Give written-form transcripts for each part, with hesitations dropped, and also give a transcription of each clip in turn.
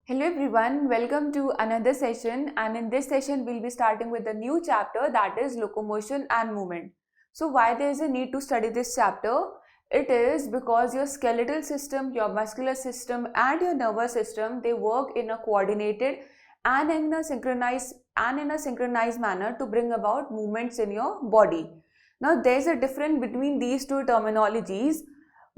Hello everyone, welcome to another session, and in this session we'll be starting with a new chapter, that is locomotion and movement. So why there is a need to study this chapter? It is because your skeletal system, your muscular system and your nervous system, they work in a coordinated and in a synchronized manner to bring about movements in your body. Now there is a difference between these two terminologies.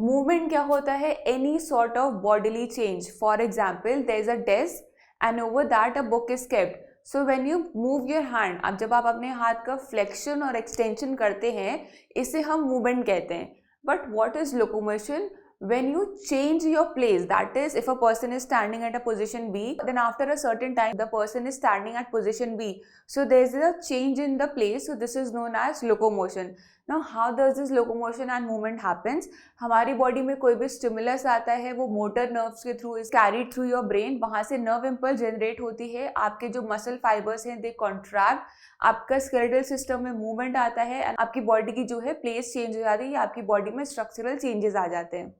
Movement क्या होता है? Any sort of bodily change. For example, there is a desk and over that a book is kept. So when you move your hand, अब जब आप अपने हाथ का flexion और एक्सटेंशन करते हैं, इसे हम मूवमेंट कहते हैं. But what is locomotion? When you change your place, that is, if a person is standing at a position B, then after a certain time the person is standing at position B, so there is a change in the place, so this is known as locomotion. Now how does this locomotion and movement happens? हमारी body में कोई भी stimulus आता है, वो motor nerves के through is carried through your brain. वहाँ से नर्व इम्पल्स जनरेट होती है, आपके जो मसल फाइबर्स हैं दे कॉन्ट्रैक्ट, आपका स्केलेटल सिस्टम में मूवमेंट आता है एंड आपकी बॉडी की जो है प्लेस चेंज हो जाती है, या आपकी बॉडी में स्ट्रक्चरल चेंजेस आ जाते हैं.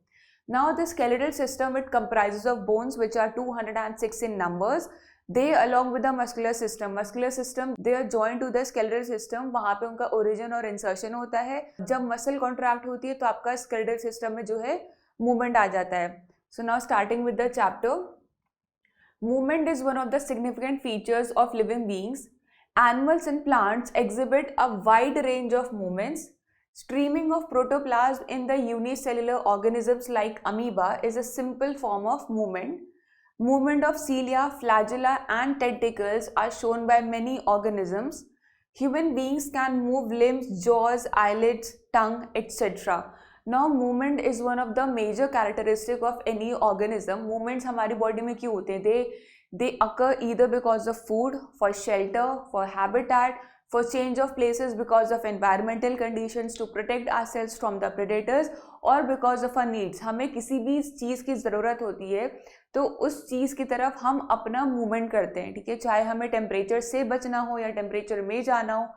Now the skeletal system, it comprises of bones which are 206 in numbers. They along with the muscular system they are joined to the skeletal system. वहाँ पे उनका origin और insertion होता है. जब muscle contract होती है तो आपका skeletal system में जो है movement आ जाता है. So now starting with the chapter, movement is one of the significant features of living beings. Animals and plants exhibit a wide range of movements. Streaming of protoplasm in the unicellular organisms like amoeba is a simple form of movement. Movement of cilia, flagella and tentacles are shown by many organisms. Human beings can move limbs, jaws, eyelids, tongue, etc. Now movement is one of the major characteristic of any organism. Movements हमारी body में क्यों होते हैं? They occur either because of food, for shelter, for habitat, for change of places because of environmental conditions, to protect ourselves from the predators, और because of our needs. हमें किसी भी चीज़ की ज़रूरत होती है तो उस चीज़ की तरफ हम अपना मूवमेंट करते हैं, ठीक है, चाहे हमें टेम्परेचर से बचना हो या टेम्परेचर में जाना हो,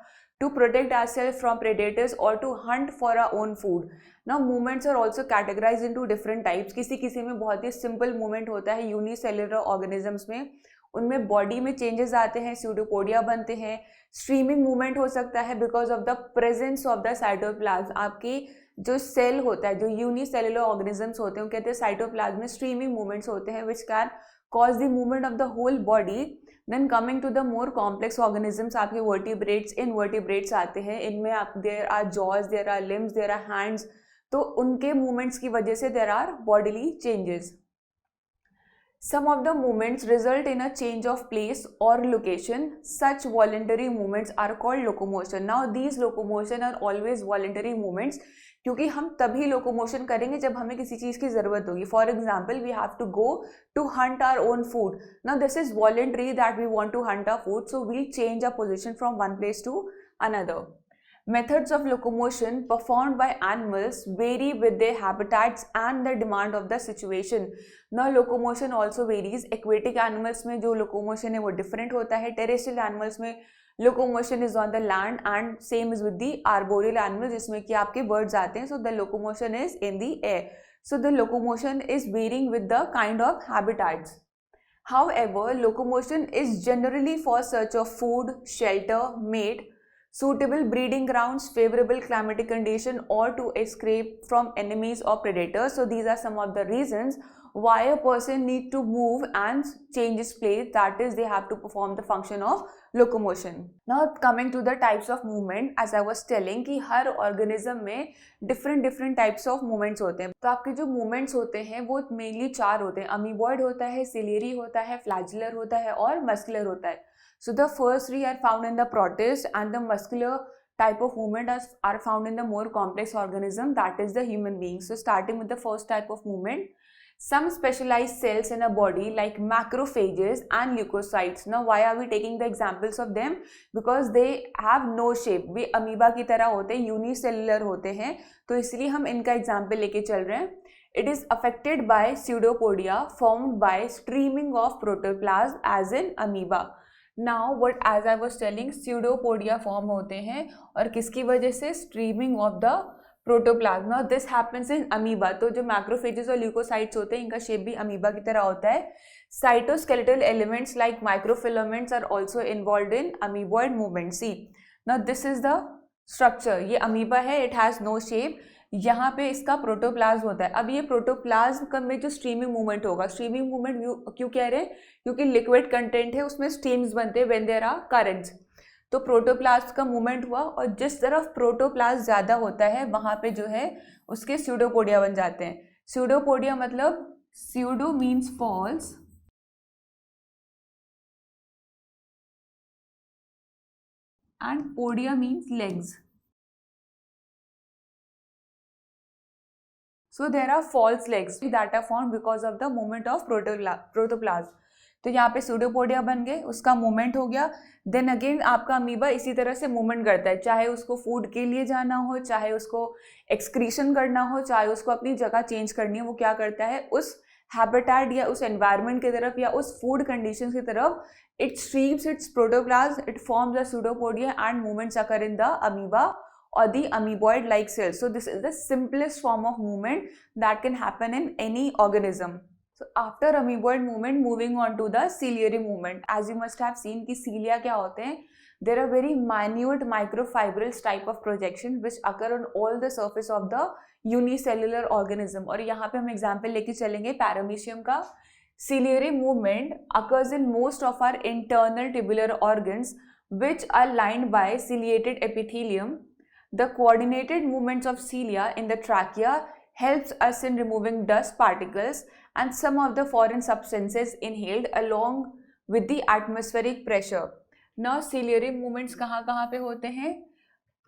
to protect ourselves from predators or to hunt for our own food. Now movements are also categorized into different types. किसी में बहुत ही सिंपल मूवमेंट होता है यूनिसेल्युलर ऑर्गेनिजम्स में, उनमें बॉडी में चेंजेस आते हैं, स्यूडोपोडिया बनते हैं. स्ट्रीमिंग मूवमेंट हो सकता है because of the presence of the cytoplasm. आपकी जो सेल होता है, जो यूनिसेल्युलर ऑर्गेनिजम्स होते हैं, कहते हैं साइटोप्लाज्म में स्ट्रीमिंग मूवमेंट्स होते हैं which can cause the movement of the whole body. Then coming to the more complex organisms, आपके वर्टिब्रेट्स, इनवर्टिब्रेट्स आते हैं. इनमें आप there are jaws, there are limbs, there are hands. तो उनके मूवमेंट्स की वजह से there are bodily changes. Some of the movements result in a change of place or location. Such voluntary movements are called locomotion. Now these locomotion are always voluntary movements, क्योंकि हम तभी locomotion करेंगे जब हमें किसी चीज़ की ज़रूरत होगी. For example, we have to go to hunt our own food. Now this is voluntary that we want to hunt our food, so we change our position from one place to another. Methods of locomotion performed by animals vary with their habitats and the demand of the situation. Now locomotion also varies. Aquatic animals में जो locomotion है वो different होता है. Terrestrial animals में locomotion is on the land and same is with the arboreal animals, जिसमें कि आपके birds आते हैं. So the locomotion is in the air. So the locomotion is varying with the kind of habitats. However, locomotion is generally for search of food, shelter, mate, suitable breeding grounds, favorable climatic condition, or to escape from enemies or predators. So these are some of the reasons why a person need to move and change his place, that is they have to perform the function of locomotion. Now coming to the types of movement, as I was telling कि हर organism में different types of movements होते हैं. तो आपके जो movements होते हैं वो mainly 4 होते हैं. अमीबॉइड होता है, सिलेरी होता है, फ्लैजुलर होता है और मस्कुलर होता है. So the first 3 are found in the protist, and the muscular type of movement are found in the more complex organism, that is the human being. So starting with the first type of movement, some specialized cells in a body like macrophages and leukocytes. Now why are we taking the examples of them? Because they have no shape. Way amoeba की तरह होते हैं, unicellular होते हैं, तो इसलिए हम इनका एग्जाम्पल लेके चल रहे हैं. It is affected by pseudopodia formed by streaming of protoplasm as in amoeba. Now what as I was telling, pseudopodia form होते हैं और किसकी वजह से? Streaming of the protoplasm. Now this happens in amoeba. तो जो मैक्रोफेजेस और leukocytes होते हैं इनका शेप भी अमीबा की तरह होता है. Cytoskeletal elements like microfilaments are also involved in amoeboid movement. See now this is the structure. ये अमीबा है, इट हैज नो शेप. यहाँ पे इसका प्रोटोप्लाज्म होता है. अब ये प्रोटोप्लाज्म में जो स्ट्रीमिंग मूवमेंट होगा, स्ट्रीमिंग मूवमेंट क्यों कह रहे हैं? क्योंकि लिक्विड कंटेंट है, उसमें स्ट्रीम्स बनते हैं व्हेन देयर आर करंट्स. तो प्रोटोप्लाज्म का मूवमेंट हुआ और जिस तरफ प्रोटोप्लाज्म ज्यादा होता है वहां पे जो है उसके स्यूडोपोडिया बन जाते हैं. स्यूडोपोडिया मतलब pseudo means false and podia means legs. So there are false legs that are formed because of the movement of protoplasm. तो यहाँ पे सूडोपोडिया बन गए, उसका मूवमेंट हो गया. देन अगेन आपका अमीबा इसी तरह से मूवमेंट करता है, चाहे उसको फूड के लिए जाना हो, चाहे उसको एक्सक्रीशन करना हो, चाहे उसको अपनी जगह चेंज करनी हो. वो क्या करता है, उस हैबिटेट या उस एनवायरनमेंट की तरफ या उस फूड कंडीशन की तरफ it streams its protoplasm, it forms a pseudopodia and movements occur in the amoeba or the amoeboid like cells. So this is the simplest form of movement that can happen in any organism. So after amoeboid movement, moving on to the ciliary movement. As you must have seen कि cilia क्या होते हैं? There are very minute microfibrils type of projection which occur on all the surface of the unicellular organism. और यहाँ पे हम example लेके चलेंगे paramecium का. Ciliary movement occurs in most of our internal tubular organs which are lined by ciliated epithelium. The coordinated movements of cilia in the trachea helps us in removing dust particles and some of the foreign substances inhaled along with the atmospheric pressure. Now ciliary movements कहाँ पे होते हैं?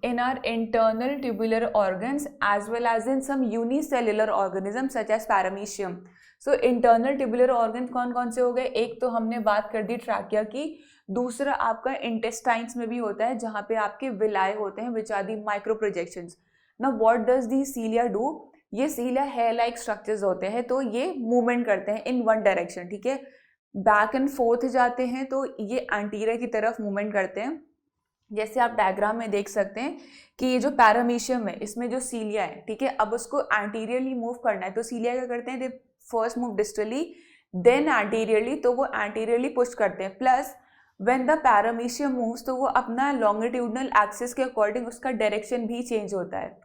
In our internal tubular organs as well as in some unicellular organisms such as paramecium. So internal tubular organs कौन कौन से हो गए? एक तो हमने बात कर दी ट्रैकिया की, दूसरा आपका इंटेस्टाइन्स में भी होता है जहाँ पे आपके विलाय होते हैं which are the micro projections. Now what does the cilia do? ये cilia hair like structures होते हैं, तो ये मूवमेंट करते हैं in one direction. ठीक है, बैक एंड फोर्थ जाते हैं तो ये एंटीरियर की तरफ मूवमेंट करते हैं. जैसे आप डायग्राम में देख सकते हैं कि ये जो पैरामीशियम है इसमें जो सीलिया है, ठीक है, अब उसको एंटीरियरली मूव करना है तो सीलिया क्या करते हैं, they first move distally then anteriorly, तो वो एंटीरियरली पुश करते हैं. Plus when the paramecium moves तो वो अपना लॉन्गिट्यूडनल एक्सिस के अकॉर्डिंग उसका डायरेक्शन भी चेंज होता है.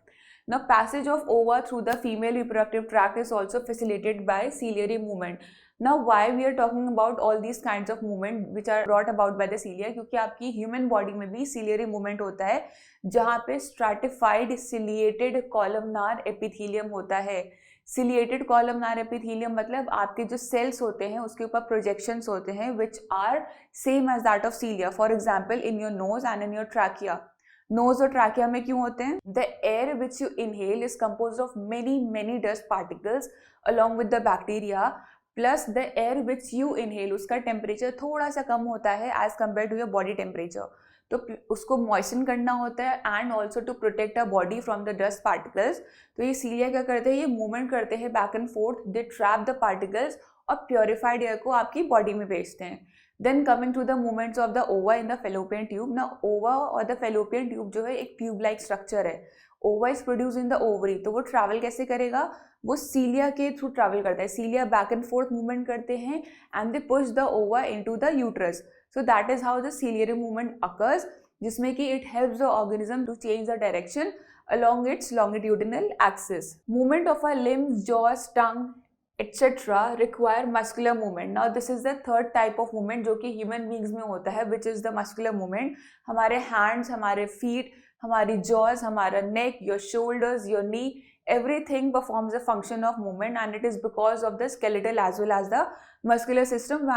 Now passage of ova through the female reproductive tract is also facilitated by ciliary movement. Now why we are talking about all these kinds of movement which are brought about by the cilia? क्योंकि आपकी human body में भी ciliary movement होता है जहाँ पे stratified ciliated columnar epithelium होता है. Ciliated columnar epithelium मतलब आपके जो cells होते हैं उसके ऊपर projections होते हैं which are same as that of cilia. For example, in your nose and in your trachea. Nose और ट्रैकिया में क्यों होते हैं? The air which you inhale is composed of many dust particles along with the bacteria, plus the air which you inhale उसका temperature थोड़ा सा कम होता है as compare to your body temperature, तो उसको मॉइस्चन करना होता है and also to protect a body from the dust particles. तो ये सीलिया क्या करते हैं, ये मूवमेंट करते हैं back and fourth, they trap the particles और प्योरीफाइड एयर को आपकी बॉडी में भेजते हैं. Then coming to the movements of the ova in the fallopian tube. Now ova और the fallopian tube जो है एक ट्यूब लाइक स्ट्रक्चर है. ova is produced in the ovary, तो वो ट्रैवल कैसे करेगा, वो सीलिया के थ्रू ट्रैवल करता है. Cilia back and forth movement करते हैं and they push the ova into the uterus. So that is how the ciliary movement occurs, जिसमें कि it helps the organism to change the direction along its longitudinal axis. Movement of our limbs, jaws, tongue, etc. require muscular movement. Now this is the third type of movement जो कि human beings में होता है, which is the muscular movement. हमारे hands, हमारे feet, हमारी jaws, हमारा neck, your shoulders, your knee, everything performs a function of movement, and it is because of the skeletal as well as the muscular system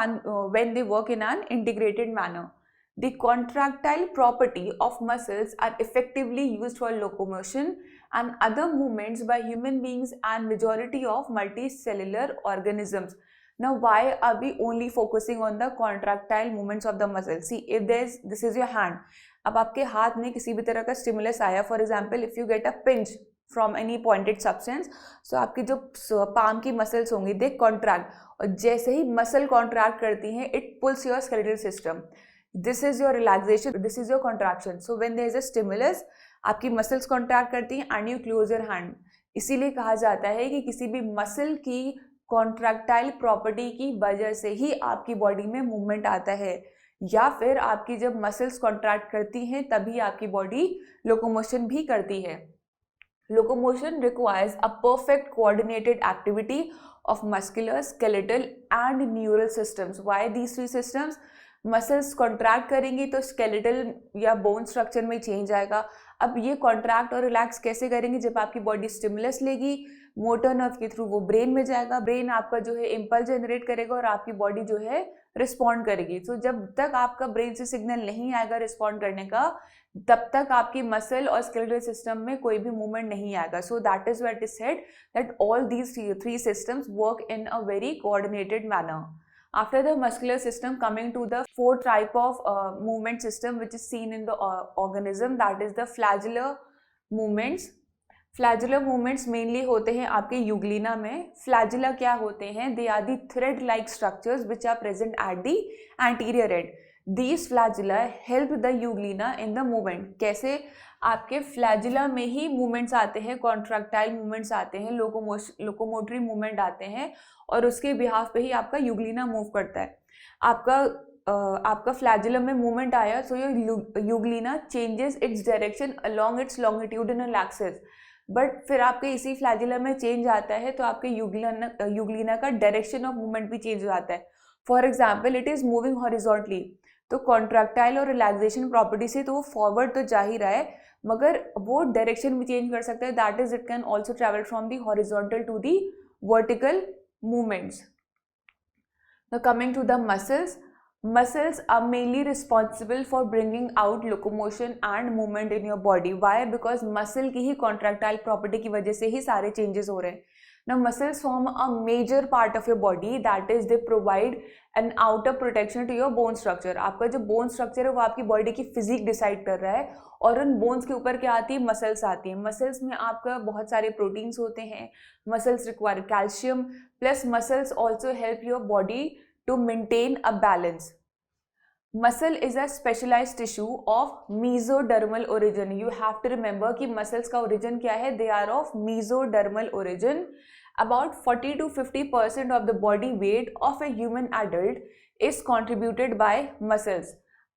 when they work in an integrated manner. The contractile property of muscles are effectively used for locomotion and other movements by human beings and majority of multicellular organisms. Now why are we only focusing on the contractile movements of the muscles? See, if this is your hand, अब आपके हाथ में किसी भी तरह का stimulus आया, for example if you get a pinch from any pointed substance, so आपकी जो palm की muscles होंगी they contract, और जैसे ही muscle contract करती हैं it pulls your skeletal system. This is your relaxation, this is your contraction. So when there is a stimulus, आपकी muscles contract करती हैं and you close your hand. इसीलिए कहा जाता है कि किसी भी मसल की कॉन्ट्रैक्टाइल प्रॉपर्टी की वजह से ही आपकी बॉडी में मूवमेंट आता है, या फिर आपकी जब मसल्स कॉन्ट्रैक्ट करती हैं तभी आपकी बॉडी लोकोमोशन भी करती है। Locomotion requires a perfect coordinated activity of muscular, skeletal and neural systems. Why these three systems? Muscles contract करेंगी तो स्केलेटल या बोन स्ट्रक्चर में चेंज आएगा। अब ये कॉन्ट्रैक्ट और रिलैक्स कैसे करेंगे? जब आपकी बॉडी स्टिमुलस लेगी मोटर नर्व के थ्रू, वो ब्रेन में जाएगा, ब्रेन आपका जो है इम्पल्स जनरेट करेगा और आपकी बॉडी जो है रिस्पॉन्ड करेगी। तो जब तक आपका ब्रेन से सिग्नल नहीं आएगा रिस्पॉन्ड करने का, तब तक आपकी मसल और स्केलेटल सिस्टम में कोई भी मूवमेंट नहीं आएगा। सो that is what is said that all these three systems work in a very coordinated manner. After the muscular system, coming to the fourth type of movement system which is seen in the organism, that is the flagellar movements. Flagellar movements mainly होते हैं आपके Euglena में। Flagella क्या होते हैं? They are the thread-like structures which are present at the anterior end. These flagella help the euglena in the movement. कैसे? आपके flagella में ही मूवमेंट्स आते हैं, कॉन्ट्रैक्टाइल मूवमेंट्स आते हैं, लोकोमोटरी मूवमेंट आते हैं, और उसके बिहाफ पे ही आपका यूग्लिना मूव करता है। आपका फ्लैजिलम में मूवमेंट आया, सो ये Euglena changes its direction along it's longitudinal axis. But फिर आपके इसी फ्लैजिलम में चेंज आता है तो आपके यूग्लिना का डायरेक्शन ऑफ मूवमेंट भी चेंज हो जाता है। For example, it is moving horizontally, तो कॉन्ट्रैक्टाइल और रिलैक्सेशन प्रॉपर्टी से तो वो फॉरवर्ड तो जा ही रहा है, मगर वो डायरेक्शन भी चेंज कर सकता है। That is it can also travel from the horizontal to the vertical movements. Now coming to the muscles. Muscles are mainly responsible for bringing out locomotion and movement in your body. Why? Because muscle की ही contractile property की वजह से ही सारे changes हो रहे हैं। Now muscles form a major part of your body, that is they provide an outer protection to your bone structure. आपका जो bone structure है वो आपकी body की physique decide कर रहा है, और उन bones के ऊपर क्या आती है? मसल्स आती हैं। मसल्स में आपका बहुत सारे प्रोटीन्स होते हैं। Muscles require calcium, plus muscles also help your body to maintain a balance. Muscle is a specialised tissue of mesodermal origin. You have to remember कि मसल्स का ओरिजिन क्या है? They are of mesodermal origin. About 40 to 50% of the body weight of a human adult is contributed by muscles.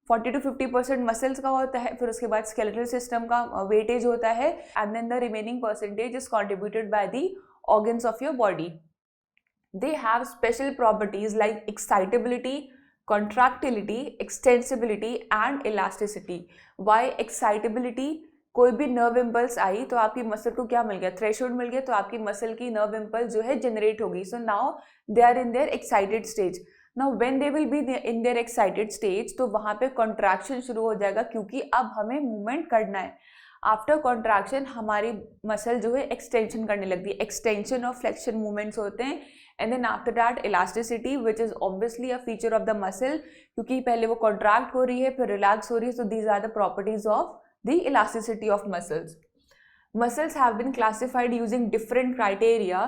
40 to 50% muscles का होता है, फिर उसके बाद स्केलेटल सिस्टम का वेटेज होता है, and then the remaining percentage is contributed by the organs of your body. They have special properties like excitability, contractility, extensibility and elasticity. Why excitability? कोई भी नर्व इम्पल्स आई तो आपकी मसल को क्या मिल गया? थ्रेशोल्ड मिल गया, तो आपकी मसल की नर्व इम्पल्स जो है जनरेट होगी. So now they are in their excited stage. Now when they will be in their excited stage, तो वहाँ पे कॉन्ट्रैक्शन शुरू हो जाएगा, क्योंकि अब हमें मूवमेंट करना है. आफ्टर कॉन्ट्रैक्शन हमारी मसल जो है एक्सटेंशन करने लगती है. एक्सटेंशन और फ्लेक्शन मूवमेंट्स होते हैं. And then after that elasticity, which is obviously a feature of the muscle, क्योंकि पहले वो कॉन्ट्रैक्ट हो रही है फिर रिलैक्स हो रही है. So these are the properties of the elasticity of muscles. Muscles have been classified using different criteria,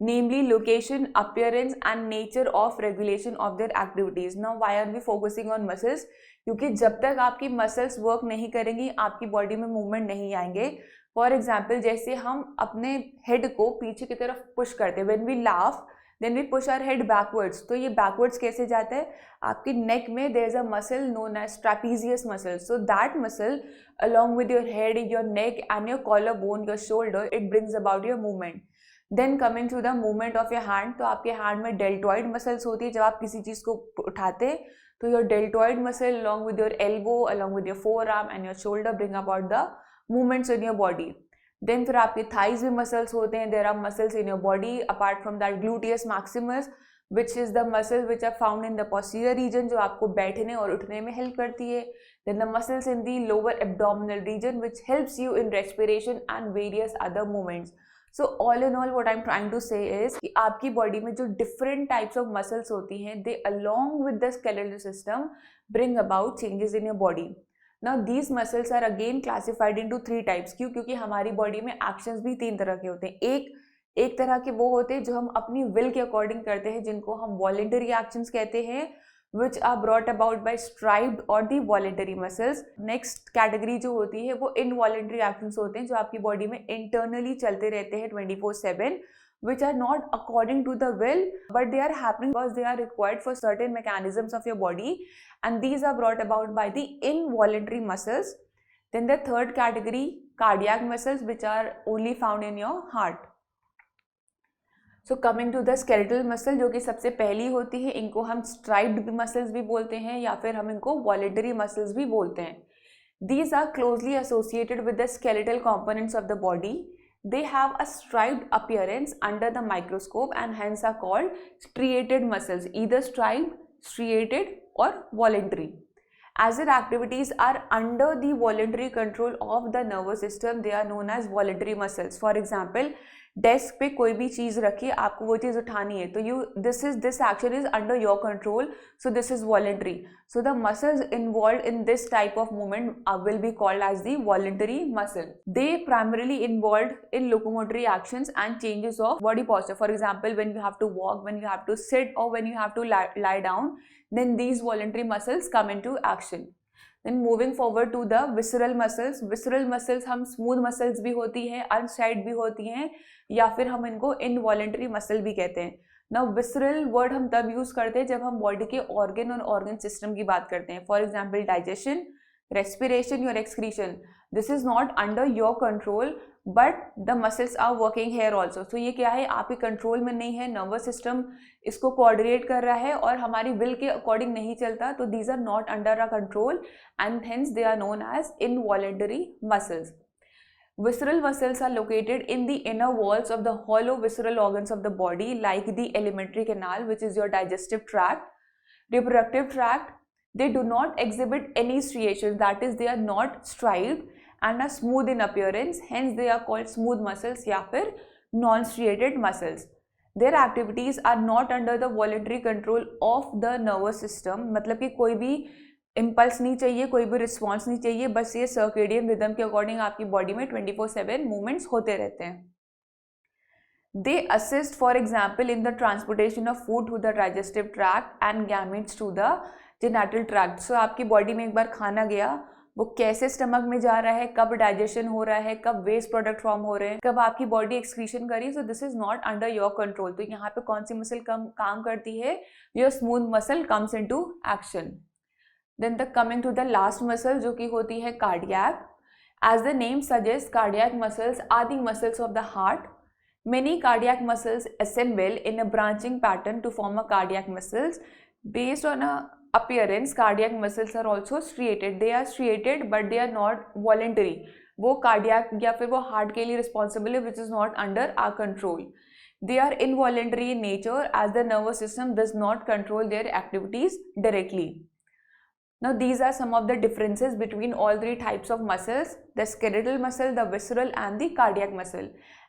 namely location, appearance and nature of regulation of their activities. Now why are we focusing on muscles? क्योंकि जब तक आपकी muscles work नहीं करेंगी आपकी body में movement नहीं आएंगे. फॉर एग्जाम्पल, जैसे हम अपने हेड को पीछे की तरफ पुश करते हैं, when we laugh then we push our head backwards. तो ये बैकवर्ड्स कैसे जाता है? आपकी नेक में there is a muscle known as trapezius muscle. So that muscle along with your head, your neck and your collarbone, your shoulder, it brings about your movement. Then coming to the movement of your hand, तो आपके hand में deltoid muscles होती है. जब आप किसी चीज़ को उठाते तो your deltoid muscle along with your elbow, along with your forearm and your shoulder bring about the movements in your body. Then फिर आपके thighs में muscles होते हैं. There are muscles in your body apart from that gluteus maximus, which is the muscle which are found in the posterior region, जो आपको बैठने और उठने में हेल्प करती है. Then the muscles in the lower abdominal region which helps you in respiration and various other movements. So all in all what I'm trying to say is कि आपकी बॉडी में जो different types of muscles होती हैं, they along with the skeletal system bring about changes in your body. Now these muscles are again classified into 3 types. क्यों? क्योंकि हमारी body में actions भी 3 तरह के होते हैं. एक तरह के वो होते हैं जो हम अपनी विल के अकॉर्डिंग करते हैं, जिनको हम वॉलेंटरी एक्शंस कहते हैं. which are brought about by striped or the voluntary muscles. Next category जो होती है वो involuntary actions होते हैं जो आपकी body में internally चलते रहते हैं 24/7, which are not according to the will, but they are happening because they are required for certain mechanisms of your body, and these are brought about by the involuntary muscles. Then the third category, cardiac muscles, which are only found in your heart. So coming to the skeletal muscle, जो कि सबसे पहली होती है, इनको हम striped muscles भी बोलते हैं या फिर हम इनको voluntary muscles भी बोलते हैं. These are closely associated with the skeletal components of the body. They have a striped appearance under the microscope and hence are called striated muscles, either striped, striated or voluntary. As their activities are under the voluntary control of the nervous system, they are known as voluntary muscles. For example, desk पे कोई भी चीज़ रखी, आपको वो चीज़ उठानी है, तो this action is under your control, so this is voluntary. So the muscles involve in this type of movement will be called as the voluntary muscle. They primarily involve in locomotory actions and changes of body posture. For example, when you have to walk, when you have to sit, or when you have to lie down, then these voluntary muscles come into action. Then moving forward to the visceral muscles. Visceral muscles हम smooth muscles भी होती हैं, unstried भी होती हैं, या फिर हम इनको involuntary muscle भी कहते हैं. Now visceral word हम तब यूज करते हैं जब हम बॉडी के organ और organ system की बात करते हैं. For example, digestion, respiration, your excretion. This is not under your control, but the muscles are working here also. So ये क्या है, आपके कंट्रोल में नहीं है, नर्वस सिस्टम इसको कोऑर्डिनेट कर रहा है और हमारी विल के अकॉर्डिंग नहीं चलता, तो these are not under our control and hence they are known as involuntary muscles. Visceral muscles are located in the inner walls of the hollow visceral organs of the body, like the alimentary canal, which is your digestive tract, reproductive tract. They do not exhibit any striations, that is they are not striped and are smooth in appearance, hence they are called smooth muscles या फिर non-striated muscles. Their activities are not under the voluntary control of the nervous system, मतलब कि कोई भी impulse नहीं चाहिए, कोई भी रिस्पॉन्स नहीं चाहिए, बस ये सर्केडियन रिदम के अकॉर्डिंग आपकी बॉडी में 24/7 मूवमेंट्स होते रहते हैं. They assist, for example, in the transportation of food to the digestive tract and gametes to the genital tract. So आपकी बॉडी में एक बार खाना गया, वो कैसे स्टमक में जा रहा है, कब डाइजेशन हो रहा है, कब वेस्ट प्रोडक्ट फॉर्म हो रहे हैं, कब आपकी बॉडी एक्सक्रीशन करी, so this is not under your control. तो यहाँ पे कौन सी मसल काम करती है, your smooth muscle comes into action. Then the coming to the last muscle जो कि होती है cardiac. As the name suggest, cardiac muscles are the muscles of the heart. Many cardiac muscles assemble in a branching pattern to form a cardiac muscles. Based on a appearance, cardiac muscles are also striated. They are striated, but they are not voluntary. वो cardiac या फिर वो heart के लिए responsible है, which is not under our control. They are involuntary in nature as the nervous system does not control their activities directly. Now these are some of the differences between all three types of muscles: the skeletal muscle, the visceral and the cardiac muscle.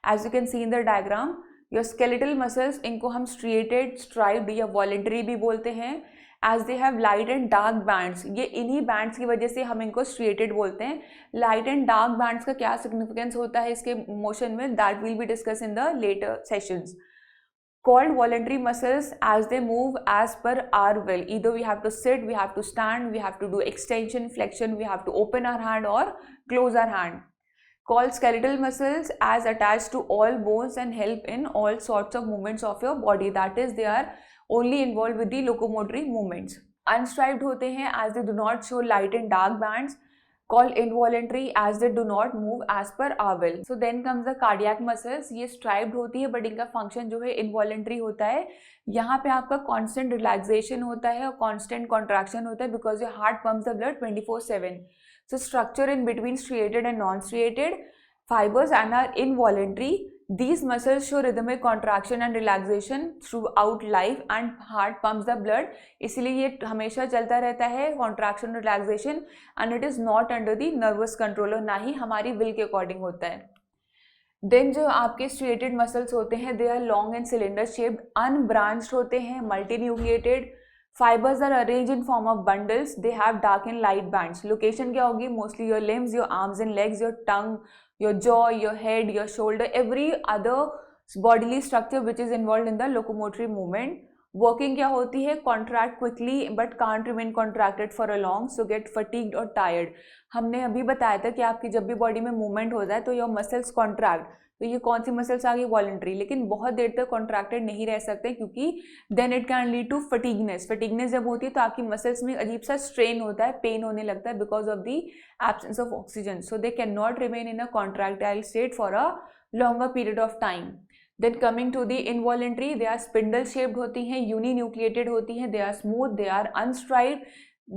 As you can see in the diagram, your skeletal muscles, इनको हम striated, striped या voluntary भी बोलते हैं, as they have light and dark bands. ये इन्हीं bands की वजह से हम इनको striated बोलते हैं. Light and dark bands का क्या significance होता है इसके motion में, that will be discussed in the later sessions. Called voluntary muscles as they move as per our will. Either we have to sit, we have to stand, we have to do extension, flexion, we have to open our hand or close our hand. Called skeletal muscles as attached to all bones and help in all sorts of movements of your body. That is, they are only involved with the locomotory movements. Unstriped होते हैं as they do not show light and dark bands. Called involuntary as they do not move as per our will. So then comes the cardiac muscles. ये striped होती है but इनका function जो है involuntary होता है. यहाँ पे आपका constant relaxation होता है और constant contraction होता है because your heart pumps the blood 24/7. So structure in between striated and non-striated fibers and are involuntary. These muscles show rhythmic contraction and relaxation throughout life and heart pumps the blood. इसीलिए ये हमेशा चलता रहता है contraction and relaxation and it is not under the nervous control और ना ही हमारी will के according होता है. Then जो आपके striated muscles होते हैं they are long and cylinder shaped, unbranched होते हैं, multinucleated. Fibers are arranged in form of bundles. They have dark and light bands. Location क्या होगी? Mostly your limbs, your arms and legs, your tongue, your jaw, your head, your shoulder, every other bodily structure which is involved in the locomotory movement. Working क्या होती है, contract quickly but can't remain contracted for a long, so gate fatigued और tired. हमने अभी बताया था कि आपकी जब भी बॉडी में मूवमेंट होता है तो योर मसल्स कॉन्ट्रैक्ट, तो ये कौन सी मसल्स आ गई, वॉलंटरी, लेकिन बहुत देर तक कॉन्ट्रैक्टेड नहीं रह सकते क्योंकि then it can lead to fatigueness. Fatigueness जब होती है तो आपकी मसल्स में अजीब सा स्ट्रेन होता है, पेन होने लगता है because of the absence of oxygen, so they can not remain in a contractile state for a longer period of time. Then coming to the involuntary, they are spindle shaped होती हैं, uninucleated होती हैं, they are smooth, they are unstriped,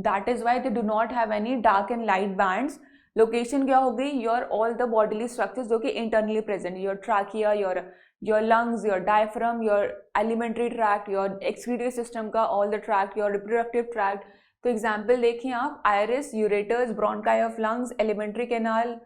that is why they do not have any dark and light bands. Location क्या हो गई, your all the bodily structures जो कि internally present, your trachea, your lungs, your diaphragm, your alimentary tract, your excretory system का all the tract, your reproductive tract. तो example देखिए आप, iris, ureters, bronchi of lungs, alimentary canal,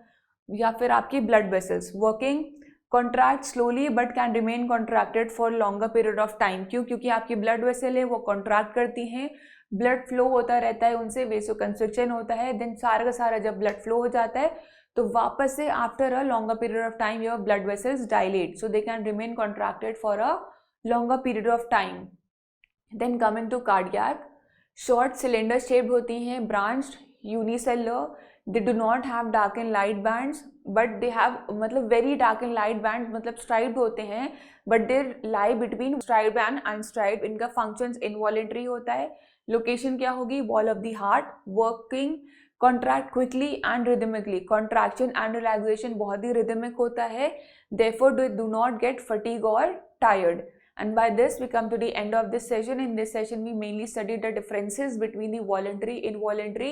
या फिर आपकी blood vessels. Working, contract slowly but can remain contracted for longer period of time. क्यों? क्योंकि आपकी ब्लड वेसल है वो कॉन्ट्रैक्ट करती हैं, ब्लड फ्लो होता रहता है उनसे, वेसो कंस्ट्रिक्शन होता है, देन सारा का सारा जब ब्लड फ्लो हो जाता है तो वापस से after a longer period of time your blood vessels dilate, so they can remain contracted for a longer period of time. Then coming to cardiac, short cylinder shaped होती हैं, branched, unicellular, they do not have dark and light bands but they have, मतलब very dark and light band, मतलब striped होते हैं but they lie between striped and unstriped. इनका functions involuntary होता है। Location क्या होगी, wall of the heart. Working, contract quickly and rhythmically, contraction and relaxation बहुत ही रिदमिक होता है, therefore they do not gate fatigue और tired. And by this we come to the end of this session. In this session we mainly studied the differences between the voluntary, involuntary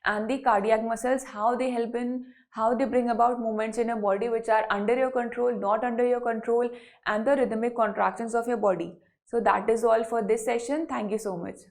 and the cardiac muscles, how they help in, how they bring about movements in your body which are under your control, not under your control, and the rhythmic contractions of your body. So that is all for this session. Thank you so much.